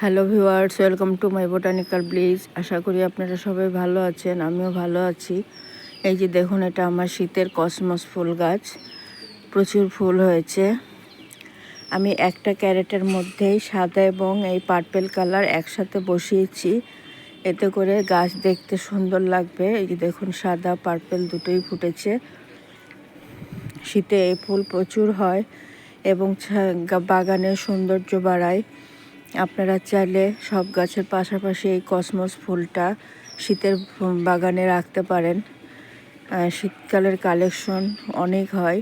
Hello viewers, welcome to my botanical bliss. আশা করি আপনারা সবাই ভালো আছেন, আমিও ভালো আছি। এই যে দেখুন, এটা আমার শীতের কসমস ফুল গাছ, প্রচুর ফুল হয়েছে। আমি একটা ক্যারেটের মধ্যেই সাদা এবং এই পার্পেল কালার একসাথে বসিয়েছি, এতে করে গাছ দেখতে সুন্দর লাগবে। এই যে দেখুন, সাদা পার্পেল দুটোই ফুটেছে। শীতে এই ফুল প্রচুর হয় এবং বাগানের সৌন্দর্য বাড়ায়। আপনারা চাইলে সব গাছের পাশাপাশি এই কসমস ফুলটা শীতের বাগানে রাখতে পারেন। শীতকালের কালেকশন অনেক হয়।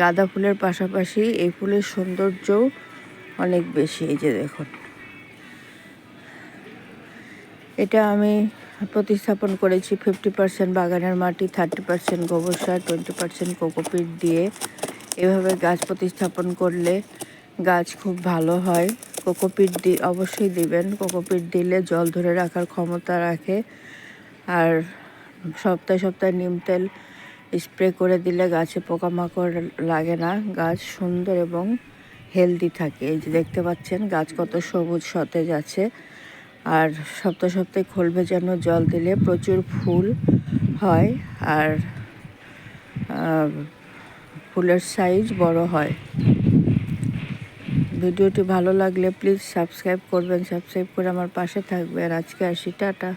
গাঁদা ফুলের পাশাপাশি এই ফুলের সৌন্দর্যও অনেক বেশি। এই যে দেখুন, এটা আমি প্রতিস্থাপন করেছি 50% বাগানের মাটি, 30% গোবর সার, 20% কোকোপিট দিয়ে। এভাবে গাছ প্রতিস্থাপন করলে গাছ খুব ভালো হয়। কোকোপিট অবশ্যই দিবেন। কোকোপিট দিলে জল ধরে রাখার ক্ষমতা রাখে। আর সপ্তাহে সপ্তাহে নিম তেল স্প্রে করে দিলে গাছে পোকামাকড় লাগে না, গাছ সুন্দর এবং হেলদি থাকে। এই যে দেখতে পাচ্ছেন গাছ কত সবুজ সতেজ আছে। আর সপ্তাহে সপ্তাহে খোল ভেজানো জল দিলে প্রচুর ফুল হয় আর ফুলের সাইজ বড় হয়। ভিডিওটি ভালো লাগলে প্লিজ সাবস্ক্রাইব করবেন, সাবস্ক্রাইব করে আমার পাশে থাকবেন। আজকে আসি, টাটা।